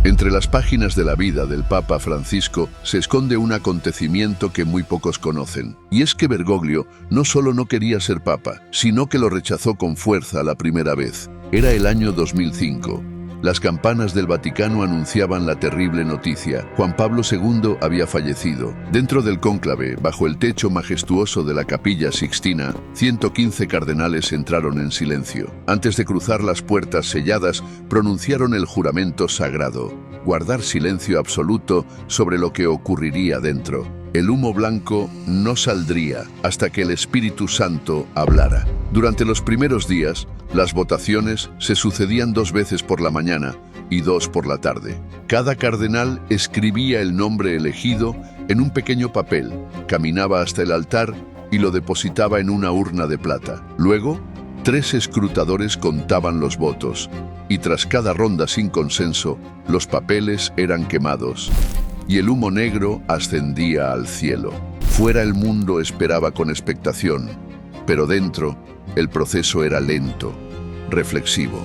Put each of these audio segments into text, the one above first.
Entre las páginas de la vida del Papa Francisco se esconde un acontecimiento que muy pocos conocen. Y es que Bergoglio no solo no quería ser Papa, sino que lo rechazó con fuerza la primera vez. Era el año 2005. Las campanas del Vaticano anunciaban la terrible noticia. Juan Pablo II había fallecido. Dentro del cónclave, bajo el techo majestuoso de la Capilla Sixtina, 115 cardenales entraron en silencio. Antes de cruzar las puertas selladas, pronunciaron el juramento sagrado: guardar silencio absoluto sobre lo que ocurriría dentro. El humo blanco no saldría hasta que el Espíritu Santo hablara. Durante los primeros días, las votaciones se sucedían 2 veces por la mañana y 2 por la tarde. Cada cardenal escribía el nombre elegido en un pequeño papel, caminaba hasta el altar y lo depositaba en una urna de plata. Luego, 3 escrutadores contaban los votos y tras cada ronda sin consenso, los papeles eran quemados y el humo negro ascendía al cielo. Fuera el mundo esperaba con expectación, pero dentro el proceso era lento, reflexivo,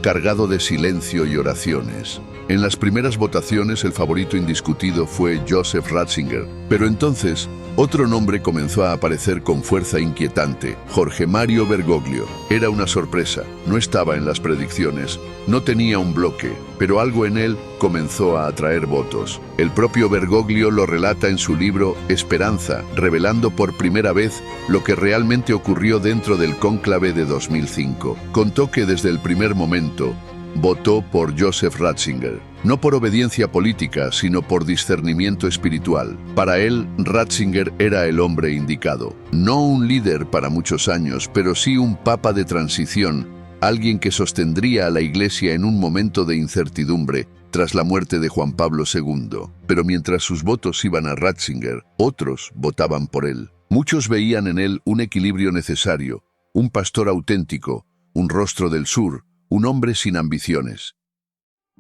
cargado de silencio y oraciones. En las primeras votaciones el favorito indiscutido fue Joseph Ratzinger, pero entonces otro nombre comenzó a aparecer con fuerza inquietante: Jorge Mario Bergoglio. Era una sorpresa, no estaba en las predicciones, no tenía un bloque, pero algo en él comenzó a atraer votos. El propio Bergoglio lo relata en su libro Esperanza, revelando por primera vez lo que realmente ocurrió dentro del cónclave de 2005. Contó que desde el primer momento votó por Joseph Ratzinger, no por obediencia política, sino por discernimiento espiritual. Para él, Ratzinger era el hombre indicado. No un líder para muchos años, pero sí un papa de transición, alguien que sostendría a la Iglesia en un momento de incertidumbre tras la muerte de Juan Pablo II. Pero mientras sus votos iban a Ratzinger, otros votaban por él. Muchos veían en él un equilibrio necesario, un pastor auténtico, un rostro del sur, un hombre sin ambiciones.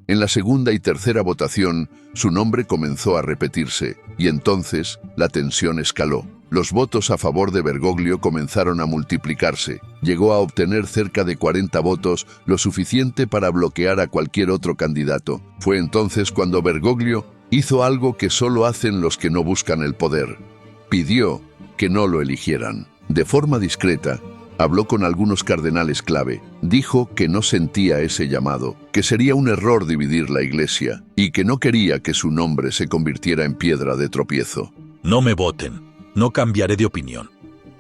En la segunda y tercera votación, su nombre comenzó a repetirse, y entonces la tensión escaló. Los votos a favor de Bergoglio comenzaron a multiplicarse. Llegó a obtener cerca de 40 votos, lo suficiente para bloquear a cualquier otro candidato. Fue entonces cuando Bergoglio hizo algo que solo hacen los que no buscan el poder. Pidió que no lo eligieran. De forma discreta, habló con algunos cardenales clave. Dijo que no sentía ese llamado, que sería un error dividir la Iglesia y que no quería que su nombre se convirtiera en piedra de tropiezo. No me voten, no cambiaré de opinión.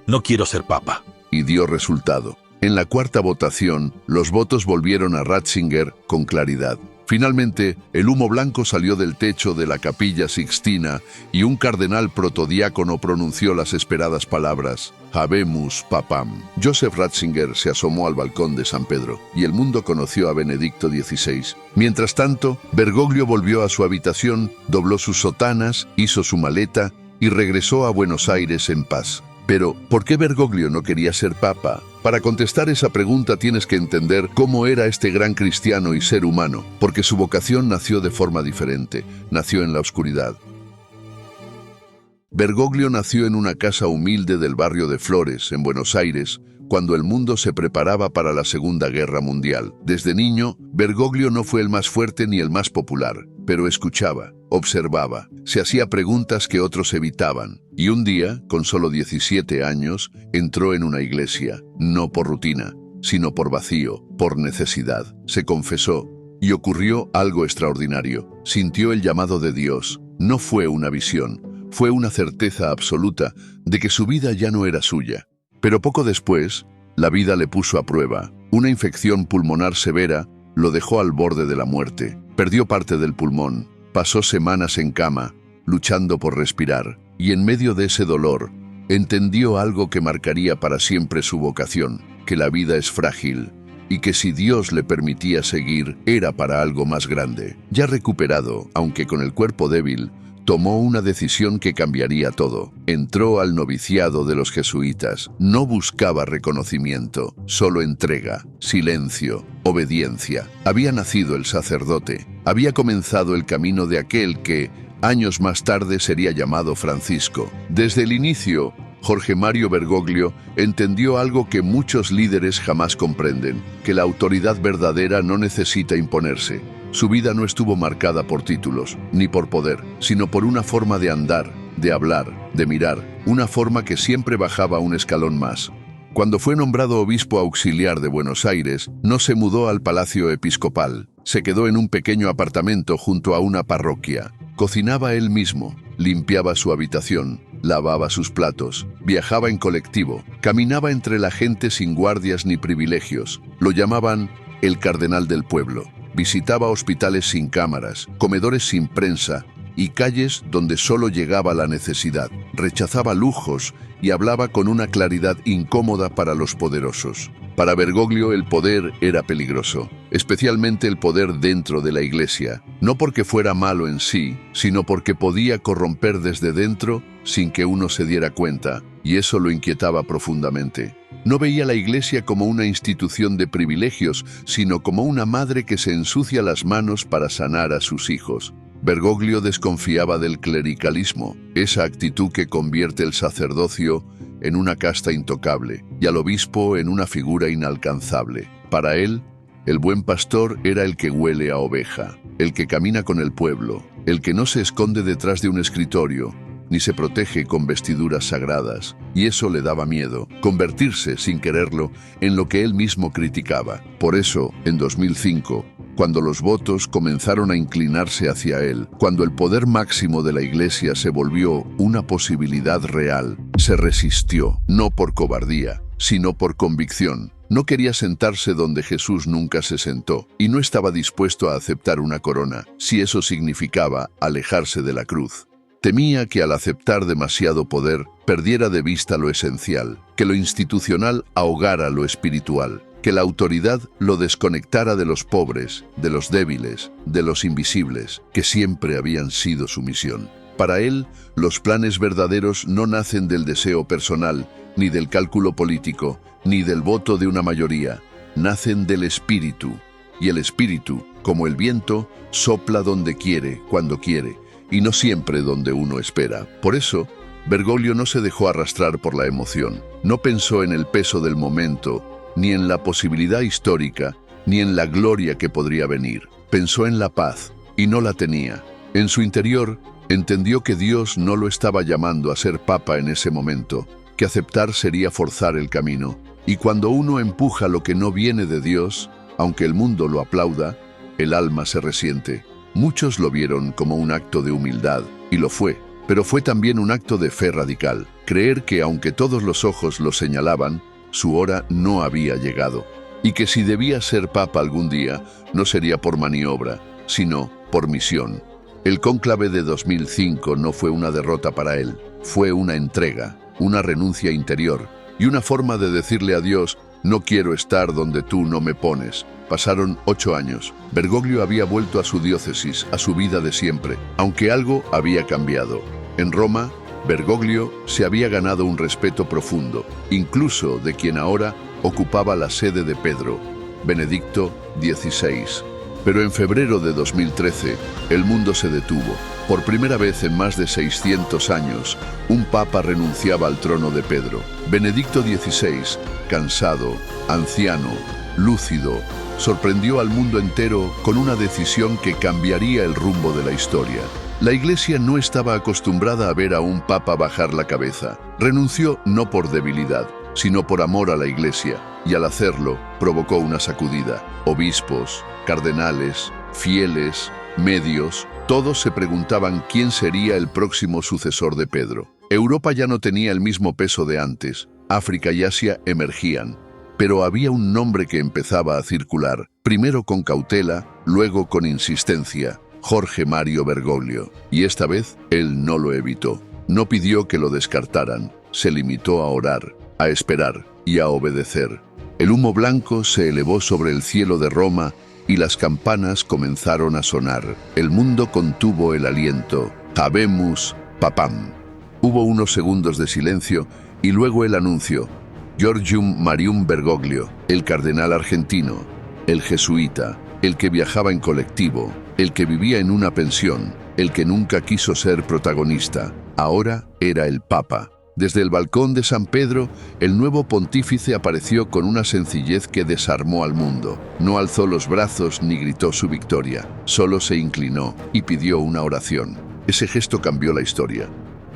No quiero ser papa. Y dio resultado. En la cuarta votación, los votos volvieron a Ratzinger con claridad. Finalmente, el humo blanco salió del techo de la Capilla Sixtina y un cardenal protodiácono pronunció las esperadas palabras: Habemus Papam. Joseph Ratzinger se asomó al balcón de San Pedro y el mundo conoció a Benedicto XVI. Mientras tanto, Bergoglio volvió a su habitación, dobló sus sotanas, hizo su maleta y regresó a Buenos Aires en paz. Pero, ¿por qué Bergoglio no quería ser papa? Para contestar esa pregunta tienes que entender cómo era este gran cristiano y ser humano, porque su vocación nació de forma diferente, nació en la oscuridad. Bergoglio nació en una casa humilde del barrio de Flores, en Buenos Aires, cuando el mundo se preparaba para la Segunda Guerra Mundial. Desde niño, Bergoglio no fue el más fuerte ni el más popular, pero escuchaba, observaba, se hacía preguntas que otros evitaban. Y un día, con solo 17 años, entró en una iglesia, no por rutina, sino por vacío, por necesidad. Se confesó, y ocurrió algo extraordinario. Sintió el llamado de Dios. No fue una visión, fue una certeza absoluta de que su vida ya no era suya. Pero poco después, la vida le puso a prueba. Una infección pulmonar severa lo dejó al borde de la muerte. Perdió parte del pulmón, pasó semanas en cama, luchando por respirar, y en medio de ese dolor, entendió algo que marcaría para siempre su vocación, que la vida es frágil, y que si Dios le permitía seguir, era para algo más grande. Ya recuperado, aunque con el cuerpo débil, tomó una decisión que cambiaría todo. Entró al noviciado de los jesuitas. No buscaba reconocimiento, solo entrega, silencio, obediencia. Había nacido el sacerdote. Había comenzado el camino de aquel que, años más tarde, sería llamado Francisco. Desde el inicio, Jorge Mario Bergoglio entendió algo que muchos líderes jamás comprenden, que la autoridad verdadera no necesita imponerse, Su vida no estuvo marcada por títulos, ni por poder, sino por una forma de andar, de hablar, de mirar, una forma que siempre bajaba un escalón más. Cuando fue nombrado obispo auxiliar de Buenos Aires, no se mudó al palacio episcopal. Se quedó en un pequeño apartamento junto a una parroquia. Cocinaba él mismo, limpiaba su habitación, lavaba sus platos, viajaba en colectivo, caminaba entre la gente sin guardias ni privilegios. Lo llamaban el cardenal del pueblo. Visitaba hospitales sin cámaras, comedores sin prensa y calles donde solo llegaba la necesidad. Rechazaba lujos y hablaba con una claridad incómoda para los poderosos. Para Bergoglio el poder era peligroso, especialmente el poder dentro de la Iglesia, no porque fuera malo en sí, sino porque podía corromper desde dentro sin que uno se diera cuenta, y eso lo inquietaba profundamente. No veía la Iglesia como una institución de privilegios, sino como una madre que se ensucia las manos para sanar a sus hijos. Bergoglio desconfiaba del clericalismo, esa actitud que convierte el sacerdocio en una casta intocable y al obispo en una figura inalcanzable. Para él, el buen pastor era el que huele a oveja, el que camina con el pueblo, el que no se esconde detrás de un escritorio, ni se protege con vestiduras sagradas, y eso le daba miedo, convertirse, sin quererlo, en lo que él mismo criticaba. Por eso, en 2005, cuando los votos comenzaron a inclinarse hacia él, cuando el poder máximo de la Iglesia se volvió una posibilidad real, se resistió, no por cobardía, sino por convicción. No quería sentarse donde Jesús nunca se sentó, y no estaba dispuesto a aceptar una corona, si eso significaba alejarse de la cruz. Temía que al aceptar demasiado poder, perdiera de vista lo esencial, que lo institucional ahogara lo espiritual, que la autoridad lo desconectara de los pobres, de los débiles, de los invisibles, que siempre habían sido su misión. Para él, los planes verdaderos no nacen del deseo personal, ni del cálculo político, ni del voto de una mayoría. Nacen del espíritu, y el espíritu, como el viento, sopla donde quiere, cuando quiere, y no siempre donde uno espera. Por eso, Bergoglio no se dejó arrastrar por la emoción. No pensó en el peso del momento, ni en la posibilidad histórica, ni en la gloria que podría venir. Pensó en la paz, y no la tenía. En su interior, entendió que Dios no lo estaba llamando a ser papa en ese momento, que aceptar sería forzar el camino. Y cuando uno empuja lo que no viene de Dios, aunque el mundo lo aplauda, el alma se resiente. Muchos lo vieron como un acto de humildad, y lo fue, pero fue también un acto de fe radical, creer que aunque todos los ojos lo señalaban, su hora no había llegado, y que si debía ser papa algún día, no sería por maniobra, sino por misión. El cónclave de 2005 no fue una derrota para él, fue una entrega, una renuncia interior, y una forma de decirle a Dios: no quiero estar donde tú no me pones. Pasaron 8 años. Bergoglio había vuelto a su diócesis, a su vida de siempre, aunque algo había cambiado. En Roma, Bergoglio se había ganado un respeto profundo, incluso de quien ahora ocupaba la sede de Pedro, Benedicto XVI. Pero en febrero de 2013, el mundo se detuvo. Por primera vez en más de 600 años, un papa renunciaba al trono de Pedro. Benedicto XVI, cansado, anciano, lúcido, sorprendió al mundo entero con una decisión que cambiaría el rumbo de la historia. La Iglesia no estaba acostumbrada a ver a un papa bajar la cabeza. Renunció no por debilidad, sino por amor a la Iglesia, y al hacerlo, provocó una sacudida. Obispos, cardenales, fieles, medios, todos se preguntaban quién sería el próximo sucesor de Pedro. Europa ya no tenía el mismo peso de antes. África y Asia emergían. Pero había un nombre que empezaba a circular, primero con cautela, luego con insistencia: Jorge Mario Bergoglio. Y esta vez, él no lo evitó. No pidió que lo descartaran, se limitó a orar, a esperar y a obedecer. El humo blanco se elevó sobre el cielo de Roma y las campanas comenzaron a sonar. El mundo contuvo el aliento. Habemus papam. Hubo unos segundos de silencio y luego el anuncio: Georgium Marium Bergoglio, el cardenal argentino, el jesuita, el que viajaba en colectivo, el que vivía en una pensión, el que nunca quiso ser protagonista, ahora era el papa. Desde el balcón de San Pedro, el nuevo pontífice apareció con una sencillez que desarmó al mundo. No alzó los brazos ni gritó su victoria, solo se inclinó y pidió una oración. Ese gesto cambió la historia.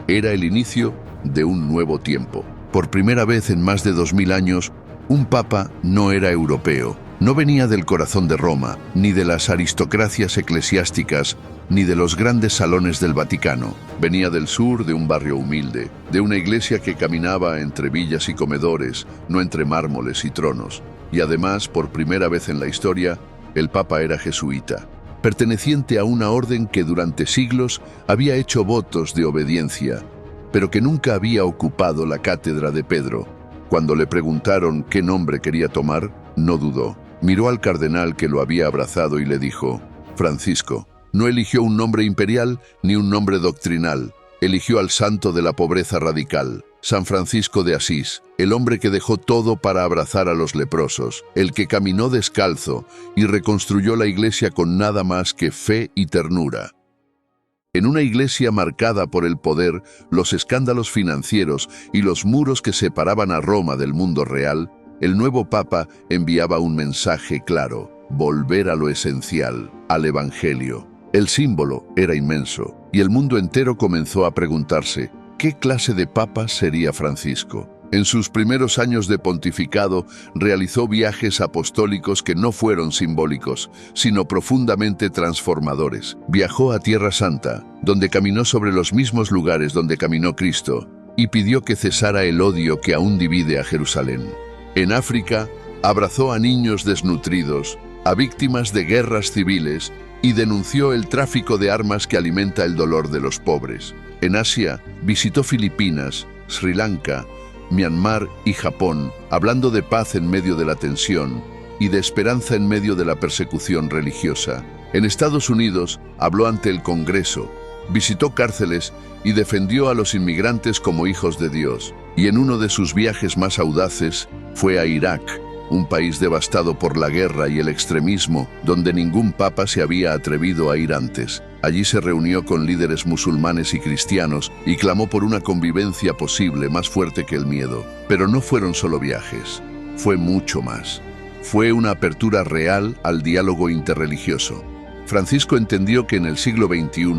Era el inicio de un nuevo tiempo. Por primera vez en más de 2000 años, un papa no era europeo. No venía del corazón de Roma, ni de las aristocracias eclesiásticas, ni de los grandes salones del Vaticano. Venía del sur, de un barrio humilde, de una iglesia que caminaba entre villas y comedores, no entre mármoles y tronos. Y además, por primera vez en la historia, el papa era jesuita, perteneciente a una orden que durante siglos había hecho votos de obediencia, pero que nunca había ocupado la cátedra de Pedro. Cuando le preguntaron qué nombre quería tomar, no dudó. Miró al cardenal que lo había abrazado y le dijo: Francisco. No eligió un nombre imperial ni un nombre doctrinal. Eligió al santo de la pobreza radical, San Francisco de Asís, el hombre que dejó todo para abrazar a los leprosos, el que caminó descalzo y reconstruyó la iglesia con nada más que fe y ternura. En una iglesia marcada por el poder, los escándalos financieros y los muros que separaban a Roma del mundo real, el nuevo papa enviaba un mensaje claro: volver a lo esencial, al Evangelio. El símbolo era inmenso, y el mundo entero comenzó a preguntarse: ¿qué clase de papa sería Francisco? En sus primeros años de pontificado, realizó viajes apostólicos que no fueron simbólicos, sino profundamente transformadores. Viajó a Tierra Santa, donde caminó sobre los mismos lugares donde caminó Cristo, y pidió que cesara el odio que aún divide a Jerusalén. En África, abrazó a niños desnutridos, a víctimas de guerras civiles, y denunció el tráfico de armas que alimenta el dolor de los pobres. En Asia, visitó Filipinas, Sri Lanka, Myanmar y Japón, hablando de paz en medio de la tensión y de esperanza en medio de la persecución religiosa. En Estados Unidos, habló ante el Congreso, visitó cárceles y defendió a los inmigrantes como hijos de Dios. Y en uno de sus viajes más audaces, fue a Irak, un país devastado por la guerra y el extremismo, donde ningún papa se había atrevido a ir antes. Allí se reunió con líderes musulmanes y cristianos y clamó por una convivencia posible más fuerte que el miedo. Pero no fueron solo viajes, fue mucho más. Fue una apertura real al diálogo interreligioso. Francisco entendió que en el siglo XXI,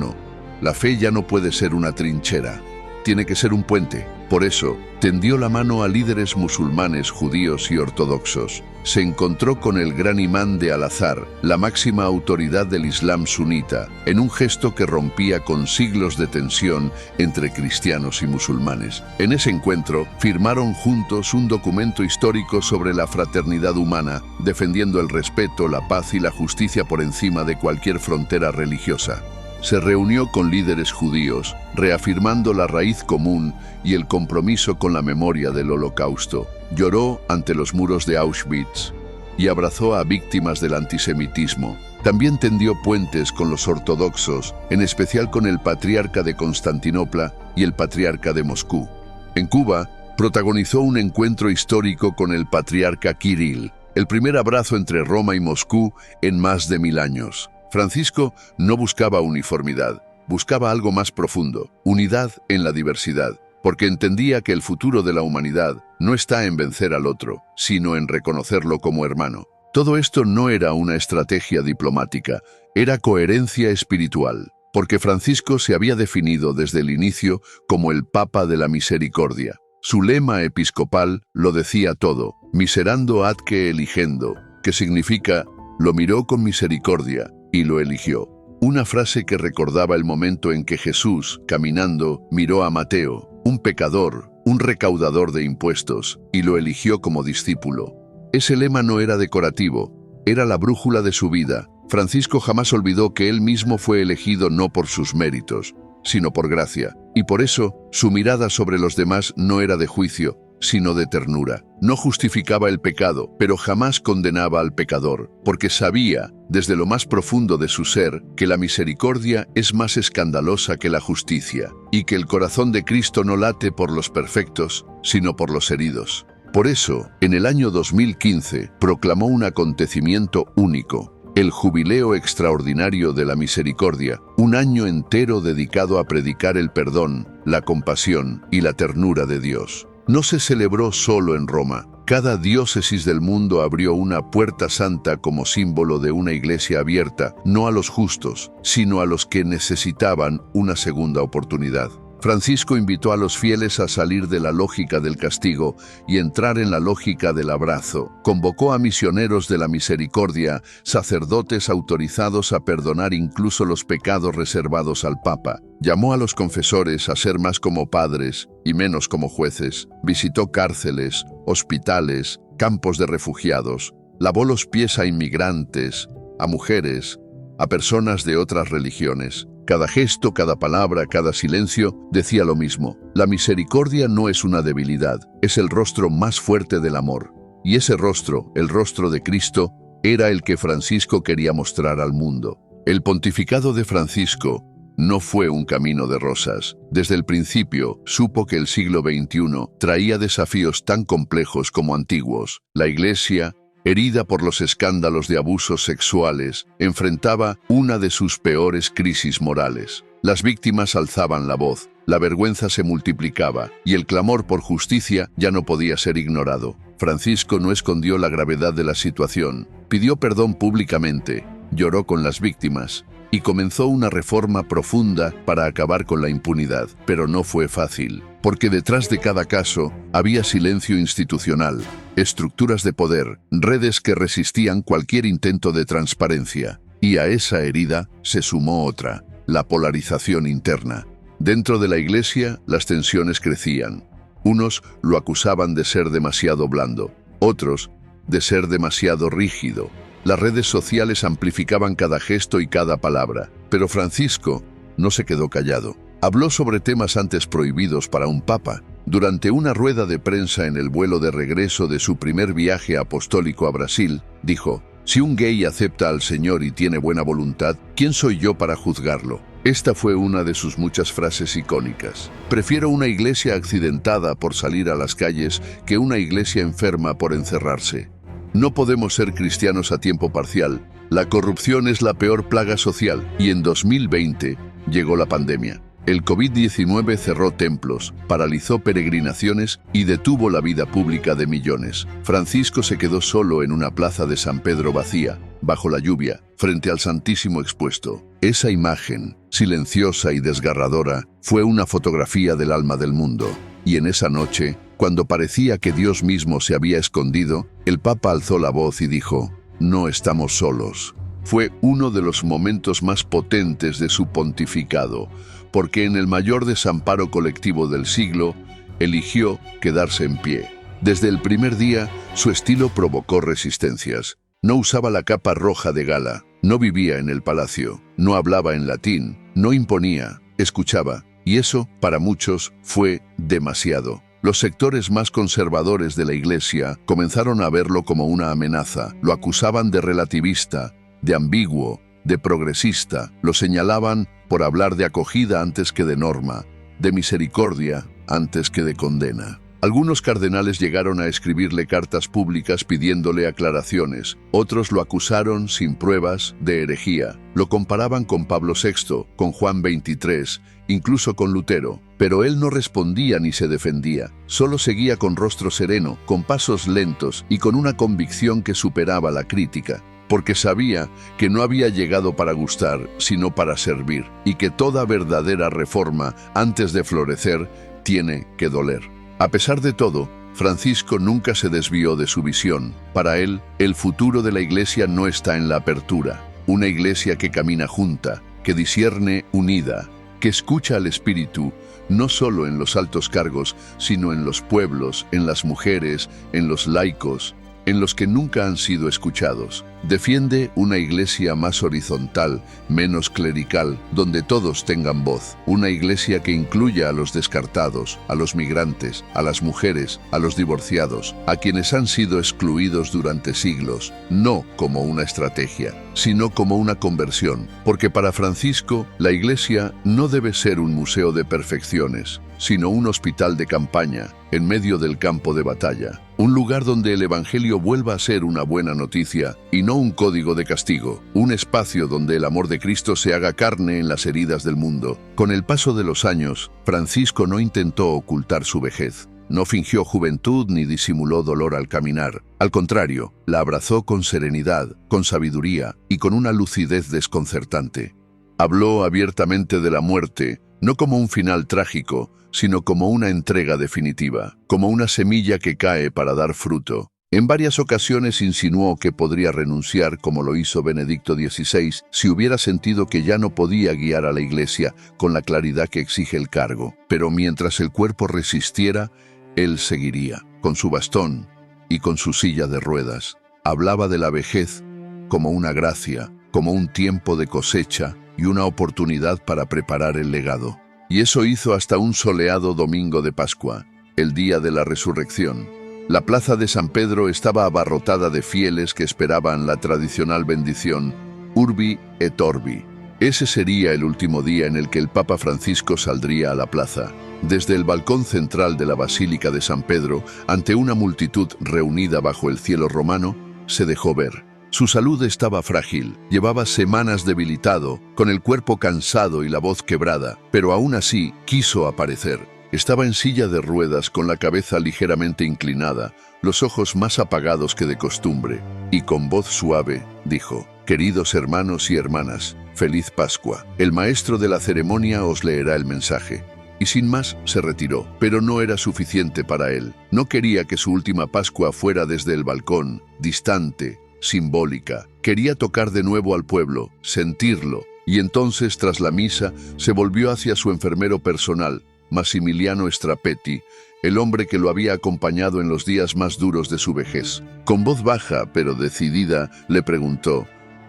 la fe ya no puede ser una trinchera, tiene que ser un puente. Por eso, tendió la mano a líderes musulmanes, judíos y ortodoxos. Se encontró con el gran imán de Al-Azhar, la máxima autoridad del Islam sunita, en un gesto que rompía con siglos de tensión entre cristianos y musulmanes. En ese encuentro, firmaron juntos un documento histórico sobre la fraternidad humana, defendiendo el respeto, la paz y la justicia por encima de cualquier frontera religiosa. Se reunió con líderes judíos, reafirmando la raíz común y el compromiso con la memoria del Holocausto. Lloró ante los muros de Auschwitz y abrazó a víctimas del antisemitismo. También tendió puentes con los ortodoxos, en especial con el patriarca de Constantinopla y el patriarca de Moscú. En Cuba, protagonizó un encuentro histórico con el patriarca Kirill, el primer abrazo entre Roma y Moscú en más de 1000 años. Francisco no buscaba uniformidad, buscaba algo más profundo, unidad en la diversidad, porque entendía que el futuro de la humanidad no está en vencer al otro, sino en reconocerlo como hermano. Todo esto no era una estrategia diplomática, era coherencia espiritual, porque Francisco se había definido desde el inicio como el Papa de la Misericordia. Su lema episcopal lo decía todo: miserando adque eligendo, que significa lo miró con misericordia y lo eligió. Una frase que recordaba el momento en que Jesús, caminando, miró a Mateo, un pecador, un recaudador de impuestos, y lo eligió como discípulo. Ese lema no era decorativo, era la brújula de su vida. Francisco jamás olvidó que él mismo fue elegido no por sus méritos, sino por gracia, y por eso su mirada sobre los demás no era de juicio, sino de ternura. No justificaba el pecado, pero jamás condenaba al pecador, porque sabía, desde lo más profundo de su ser, que la misericordia es más escandalosa que la justicia, y que el corazón de Cristo no late por los perfectos, sino por los heridos. Por eso, en el año 2015, proclamó un acontecimiento único: el Jubileo Extraordinario de la Misericordia, un un año entero dedicado a predicar el perdón, la compasión y la ternura de Dios. No se celebró solo en Roma. Cada diócesis del mundo abrió una puerta santa como símbolo de una iglesia abierta, no a los justos, sino a los que necesitaban una segunda oportunidad. Francisco invitó a los fieles a salir de la lógica del castigo y entrar en la lógica del abrazo. Convocó a misioneros de la misericordia, sacerdotes autorizados a perdonar incluso los pecados reservados al Papa. Llamó a los confesores a ser más como padres y menos como jueces. Visitó cárceles, hospitales, campos de refugiados. Lavó los pies a inmigrantes, a mujeres, a personas de otras religiones. Cada gesto, cada palabra, cada silencio decía lo mismo. La misericordia no es una debilidad, es el rostro más fuerte del amor. Y ese rostro, el rostro de Cristo, era el que Francisco quería mostrar al mundo. El pontificado de Francisco no fue un camino de rosas. Desde el principio supo que el siglo XXI traía desafíos tan complejos como antiguos. La Iglesia, herida por los escándalos de abusos sexuales, enfrentaba una de sus peores crisis morales. Las víctimas alzaban la voz, la vergüenza se multiplicaba y el clamor por justicia ya no podía ser ignorado. Francisco no escondió la gravedad de la situación, pidió perdón públicamente, lloró con las víctimas y comenzó una reforma profunda para acabar con la impunidad. Pero no fue fácil, porque detrás de cada caso había silencio institucional, estructuras de poder, redes que resistían cualquier intento de transparencia. Y a esa herida se sumó otra, la polarización interna. Dentro de la Iglesia, las tensiones crecían. Unos lo acusaban de ser demasiado blando, otros de ser demasiado rígido. Las redes sociales amplificaban cada gesto y cada palabra, pero Francisco no se quedó callado. Habló sobre temas antes prohibidos para un papa. Durante una rueda de prensa en el vuelo de regreso de su primer viaje apostólico a Brasil, dijo: «Si un gay acepta al Señor y tiene buena voluntad, ¿quién soy yo para juzgarlo?». Esta fue una de sus muchas frases icónicas. Prefiero una iglesia accidentada por salir a las calles que una iglesia enferma por encerrarse. No podemos ser cristianos a tiempo parcial. La corrupción es la peor plaga social y en 2020 llegó la pandemia. El COVID-19 cerró templos, paralizó peregrinaciones y detuvo la vida pública de millones. Francisco se quedó solo en una plaza de San Pedro vacía, bajo la lluvia, frente al Santísimo expuesto. Esa imagen, silenciosa y desgarradora, fue una fotografía del alma del mundo. Y en esa noche, cuando parecía que Dios mismo se había escondido, el Papa alzó la voz y dijo: «No estamos solos». Fue uno de los momentos más potentes de su pontificado, porque en el mayor desamparo colectivo del siglo, eligió quedarse en pie. Desde el primer día, su estilo provocó resistencias. No usaba la capa roja de gala, no vivía en el palacio, no hablaba en latín, no imponía, escuchaba. Y eso, para muchos, fue demasiado. Los sectores más conservadores de la Iglesia comenzaron a verlo como una amenaza. Lo acusaban de relativista, de ambiguo, de progresista. Lo señalaban por hablar de acogida antes que de norma, de misericordia antes que de condena. Algunos cardenales llegaron a escribirle cartas públicas pidiéndole aclaraciones. Otros lo acusaron, sin pruebas, de herejía. Lo comparaban con Pablo VI, con Juan XXIII, incluso con Lutero. Pero él no respondía ni se defendía. Solo seguía con rostro sereno, con pasos lentos y con una convicción que superaba la crítica. Porque sabía que no había llegado para gustar, sino para servir. Y que toda verdadera reforma, antes de florecer, tiene que doler. A pesar de todo, Francisco nunca se desvió de su visión. Para él, el futuro de la Iglesia no está en la apertura. Una Iglesia que camina junta, que discierne unida, que escucha al Espíritu, no solo en los altos cargos, sino en los pueblos, en las mujeres, en los laicos, en los que nunca han sido escuchados. Defiende una iglesia más horizontal, menos clerical, donde todos tengan voz. Una iglesia que incluya a los descartados, a los migrantes, a las mujeres, a los divorciados, a quienes han sido excluidos durante siglos, no como una estrategia, sino como una conversión. Porque para Francisco, la iglesia no debe ser un museo de perfecciones, sino un hospital de campaña, en medio del campo de batalla. un lugar donde el Evangelio vuelva a ser una buena noticia y no un código de castigo, un espacio donde el amor de Cristo se haga carne en las heridas del mundo. Con el paso de los años, Francisco no intentó ocultar su vejez. No fingió juventud ni disimuló dolor al caminar. Al contrario, la abrazó con serenidad, con sabiduría y con una lucidez desconcertante. Habló abiertamente de la muerte, no como un final trágico, sino como una entrega definitiva, como una semilla que cae para dar fruto. En varias ocasiones insinuó que podría renunciar, como lo hizo Benedicto XVI, si hubiera sentido que ya no podía guiar a la Iglesia con la claridad que exige el cargo. Pero mientras el cuerpo resistiera, él seguiría, con su bastón y con su silla de ruedas. Hablaba de la vejez como una gracia, como un tiempo de cosecha y una oportunidad para preparar el legado. Y eso hizo hasta un soleado domingo de Pascua, el día de la resurrección. La plaza de San Pedro estaba abarrotada de fieles que esperaban la tradicional bendición, Urbi et Orbi. Ese sería el último día en el que el Papa Francisco saldría a la plaza. Desde el balcón central de la Basílica de San Pedro, ante una multitud reunida bajo el cielo romano, se dejó ver. Su salud estaba frágil, llevaba semanas debilitado, con el cuerpo cansado y la voz quebrada, pero aún así quiso aparecer. Estaba en silla de ruedas con la cabeza ligeramente inclinada, los ojos más apagados que de costumbre, y con voz suave dijo: «Queridos hermanos y hermanas, feliz Pascua. El maestro de la ceremonia os leerá el mensaje». Y sin más se retiró, pero no era suficiente para él. No quería que su última Pascua fuera desde el balcón, distante, simbólica. Quería tocar de nuevo al pueblo, sentirlo, y entonces, tras la misa, se volvió hacia su enfermero personal, Massimiliano Strapetti, el hombre que lo había acompañado en los días más duros de su vejez. Con voz baja, pero decidida, le preguntó: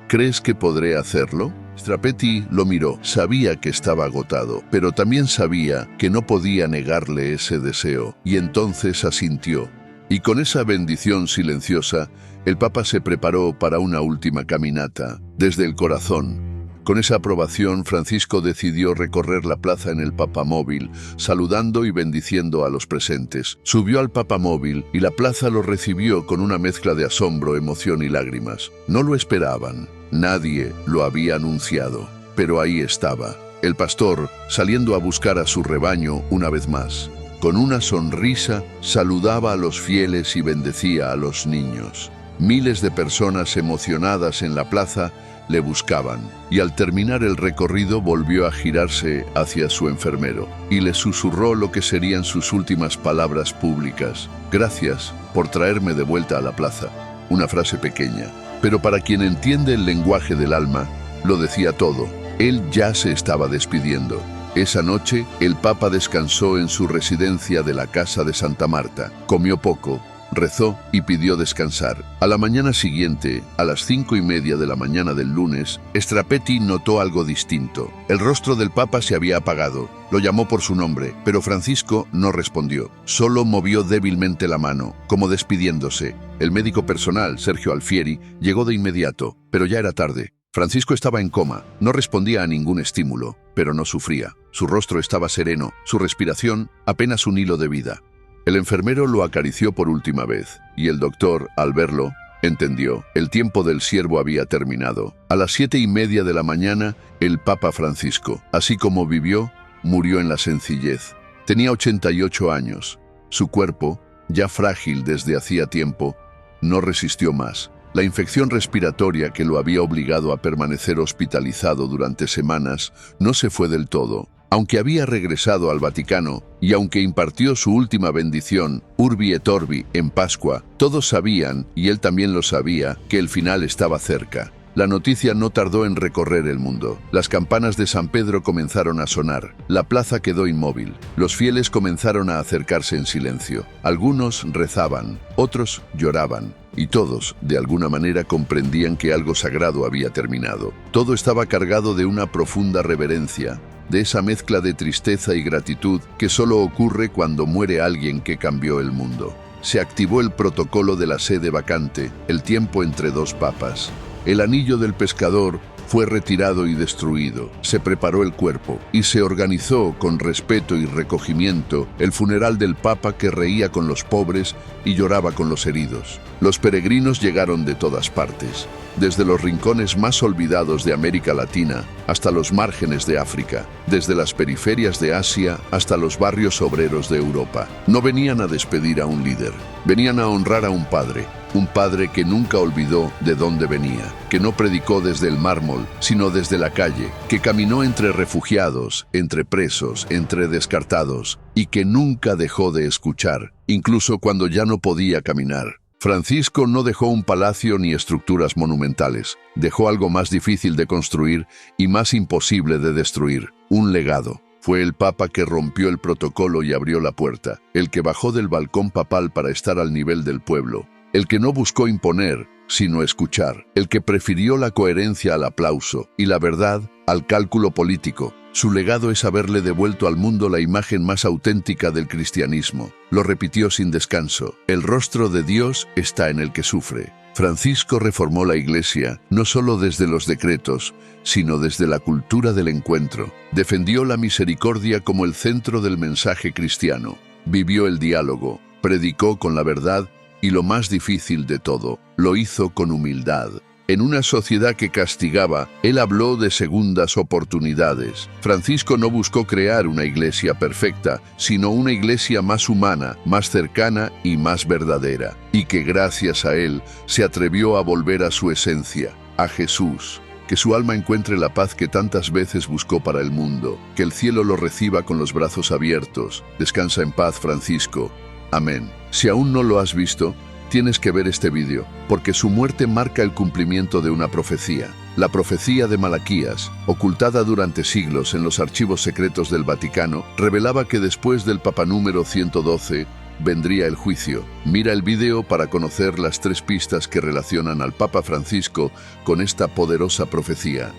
«¿Crees que podré hacerlo?». Strapetti lo miró. Sabía que estaba agotado, pero también sabía que no podía negarle ese deseo, y entonces asintió. Y con esa bendición silenciosa, el Papa se preparó para una última caminata, desde el corazón. Con esa aprobación, Francisco decidió recorrer la plaza en el papamóvil, saludando y bendiciendo a los presentes. Subió al papamóvil y la plaza lo recibió con una mezcla de asombro, emoción y lágrimas. No lo esperaban, nadie lo había anunciado, pero ahí estaba, el pastor saliendo a buscar a su rebaño una vez más. Con una sonrisa, saludaba a los fieles y bendecía a los niños. Miles de personas emocionadas en la plaza le buscaban, y al terminar el recorrido volvió a girarse hacia su enfermero y le susurró lo que serían sus últimas palabras públicas: «Gracias por traerme de vuelta a la plaza». Una frase pequeña, pero para quien entiende el lenguaje del alma, lo decía todo. Él ya se estaba despidiendo. Esa noche, el Papa descansó en su residencia de la Casa de Santa Marta. Comió poco, rezó y pidió descansar. A la mañana siguiente, a las 5:30 de la mañana del lunes, Strapetti notó algo distinto. El rostro del Papa se había apagado. Lo llamó por su nombre, pero Francisco no respondió. Solo movió débilmente la mano, como despidiéndose. El médico personal, Sergio Alfieri, llegó de inmediato, pero ya era tarde. Francisco estaba en coma, no respondía a ningún estímulo, pero no sufría. Su rostro estaba sereno, su respiración apenas un hilo de vida. El enfermero lo acarició por última vez, y el doctor, al verlo, entendió. El tiempo del siervo había terminado. A las 7:30 de la mañana, el Papa Francisco, así como vivió, murió en la sencillez. Tenía 88 años. Su cuerpo, ya frágil desde hacía tiempo, no resistió más. La infección respiratoria que lo había obligado a permanecer hospitalizado durante semanas no se fue del todo. Aunque había regresado al Vaticano y aunque impartió su última bendición, Urbi et Orbi, en Pascua, todos sabían, y él también lo sabía, que el final estaba cerca. La noticia no tardó en recorrer el mundo. Las campanas de San Pedro comenzaron a sonar. La plaza quedó inmóvil. Los fieles comenzaron a acercarse en silencio. Algunos rezaban, otros lloraban. Y todos, de alguna manera, comprendían que algo sagrado había terminado. Todo estaba cargado de una profunda reverencia, de esa mezcla de tristeza y gratitud que solo ocurre cuando muere alguien que cambió el mundo. Se activó el protocolo de la sede vacante, el tiempo entre dos papas. El anillo del pescador fue retirado y destruido. Se preparó el cuerpo y se organizó con respeto y recogimiento el funeral del Papa, que reía con los pobres y lloraba con los heridos. Los peregrinos llegaron de todas partes, desde los rincones más olvidados de América Latina hasta los márgenes de África, desde las periferias de Asia hasta los barrios obreros de Europa. No venían a despedir a un líder, venían a honrar a un padre que nunca olvidó de dónde venía, que no predicó desde el mármol, sino desde la calle, que caminó entre refugiados, entre presos, entre descartados, y que nunca dejó de escuchar, incluso cuando ya no podía caminar. Francisco no dejó un palacio ni estructuras monumentales, dejó algo más difícil de construir y más imposible de destruir: un legado. Fue el Papa que rompió el protocolo y abrió la puerta, el que bajó del balcón papal para estar al nivel del pueblo, el que no buscó imponer, sino escuchar, el que prefirió la coherencia al aplauso y la verdad al cálculo político. Su legado es haberle devuelto al mundo la imagen más auténtica del cristianismo. Lo repitió sin descanso: el rostro de Dios está en el que sufre. Francisco reformó la Iglesia, no solo desde los decretos, sino desde la cultura del encuentro. Defendió la misericordia como el centro del mensaje cristiano. Vivió el diálogo, predicó con la verdad y, lo más difícil de todo, lo hizo con humildad. En una sociedad que castigaba, él habló de segundas oportunidades. Francisco no buscó crear una iglesia perfecta, sino una iglesia más humana, más cercana y más verdadera, y que gracias a él se atrevió a volver a su esencia, a Jesús. Que su alma encuentre la paz que tantas veces buscó para el mundo, que el cielo lo reciba con los brazos abiertos. Descansa en paz, Francisco. Amén. Si aún no lo has visto, tienes que ver este vídeo, porque su muerte marca el cumplimiento de una profecía. La profecía de Malaquías, ocultada durante siglos en los archivos secretos del Vaticano, revelaba que después del Papa número 112 vendría el juicio. Mira el vídeo para conocer las 3 pistas que relacionan al Papa Francisco con esta poderosa profecía.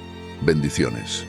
Bendiciones.